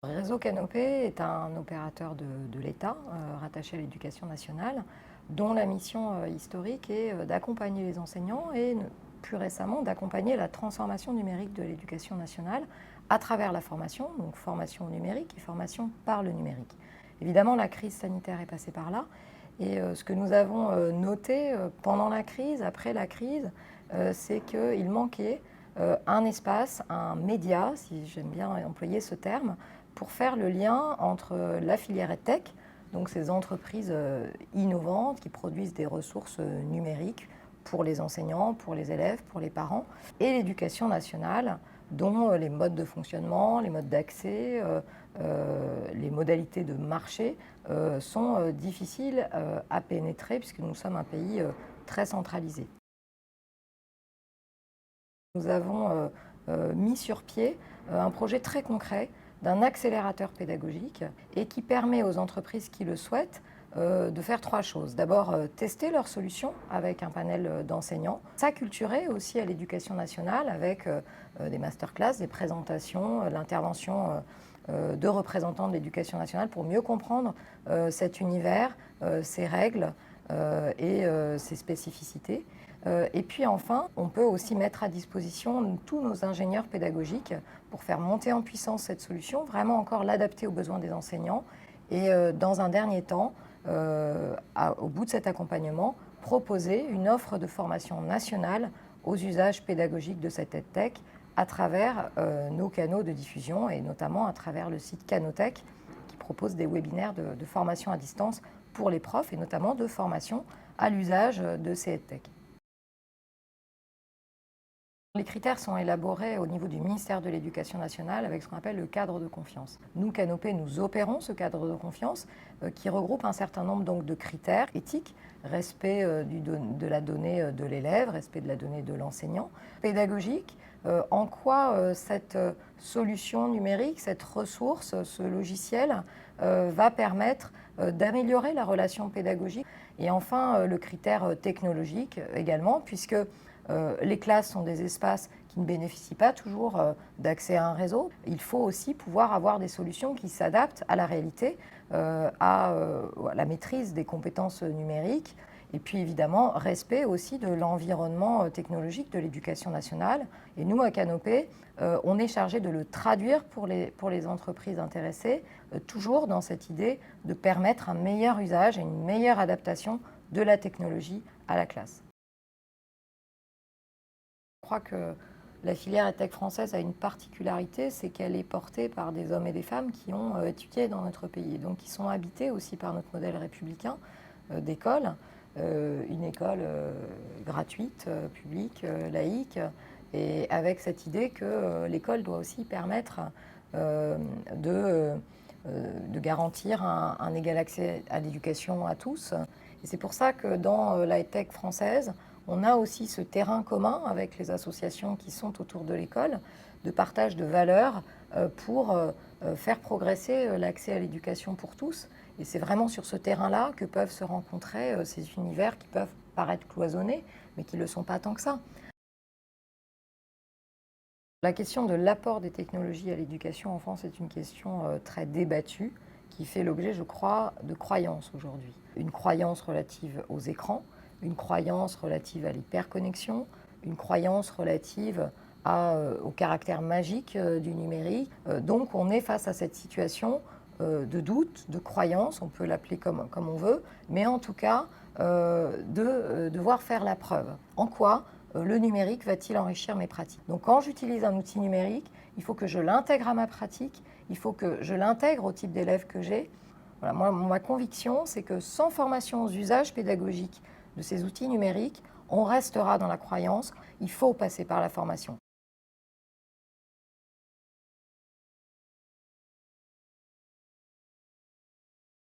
Réseau Canopé est un opérateur de l'État rattaché à l'Éducation nationale, dont la mission historique est d'accompagner les enseignants et plus récemment d'accompagner la transformation numérique de l'Éducation nationale à travers la formation, donc formation au numérique et formation par le numérique. Évidemment, la crise sanitaire est passée par là et ce que nous avons noté pendant la crise, après la crise, c'est qu'il manquait un espace, un média, si j'aime bien employer ce terme, pour faire le lien entre la filière EdTech, donc ces entreprises innovantes qui produisent des ressources numériques pour les enseignants, pour les élèves, pour les parents, et l'éducation nationale, dont les modes de fonctionnement, les modes d'accès, les modalités de marché sont difficiles à pénétrer puisque nous sommes un pays très centralisé. Nous avons mis sur pied un projet très concret d'un accélérateur pédagogique et qui permet aux entreprises qui le souhaitent de faire trois choses. D'abord, tester leurs solutions avec un panel d'enseignants, s'acculturer aussi à l'éducation nationale avec des masterclass, des présentations, l'intervention de représentants de l'éducation nationale pour mieux comprendre cet univers, ses règles et ses spécificités. Et puis enfin, on peut aussi mettre à disposition tous nos ingénieurs pédagogiques pour faire monter en puissance cette solution, vraiment encore l'adapter aux besoins des enseignants et dans un dernier temps, au bout de cet accompagnement, proposer une offre de formation nationale aux usages pédagogiques de cette EdTech à travers nos canaux de diffusion et notamment à travers le site Canotech qui propose des webinaires de formation à distance pour les profs et notamment de formation à l'usage de ces EdTech. Les critères sont élaborés au niveau du ministère de l'Éducation nationale avec ce qu'on appelle le cadre de confiance. Nous, Canopé, nous opérons ce cadre de confiance qui regroupe un certain nombre donc, de critères éthiques, respect de la donnée de l'élève, respect de la donnée de l'enseignant, pédagogique, en quoi cette solution numérique, cette ressource, ce logiciel va permettre d'améliorer la relation pédagogique. Et enfin, le critère technologique également, puisque les classes sont des espaces qui ne bénéficient pas toujours d'accès à un réseau. Il faut aussi pouvoir avoir des solutions qui s'adaptent à la réalité, à la maîtrise des compétences numériques et puis évidemment respect aussi de l'environnement technologique de l'éducation nationale. Et nous, à Canopé, on est chargé de le traduire pour les entreprises intéressées, toujours dans cette idée de permettre un meilleur usage et une meilleure adaptation de la technologie à la classe. Je crois que la filière EdTech française a une particularité, c'est qu'elle est portée par des hommes et des femmes qui ont étudié dans notre pays, donc qui sont habités aussi par notre modèle républicain d'école, une école gratuite, publique, laïque, et avec cette idée que l'école doit aussi permettre de garantir un égal accès à l'éducation à tous. Et c'est pour ça que dans la EdTech française, on a aussi ce terrain commun avec les associations qui sont autour de l'école, de partage de valeurs pour faire progresser l'accès à l'éducation pour tous. Et c'est vraiment sur ce terrain-là que peuvent se rencontrer ces univers qui peuvent paraître cloisonnés, mais qui ne le sont pas tant que ça. La question de l'apport des technologies à l'éducation en France est une question très débattue qui fait l'objet, je crois, de croyances aujourd'hui. Une croyance relative aux écrans, une croyance relative à l'hyperconnexion, une croyance relative au caractère magique du numérique. Donc on est face à cette situation de doute, de croyance, on peut l'appeler comme on veut, mais en tout cas de devoir faire la preuve. En quoi le numérique va-t-il enrichir mes pratiques? Donc quand j'utilise un outil numérique, il faut que je l'intègre à ma pratique, il faut que je l'intègre au type d'élève que j'ai. Voilà, moi, ma conviction, c'est que sans formation aux usages pédagogiques de ces outils numériques, on restera dans la croyance, il faut passer par la formation.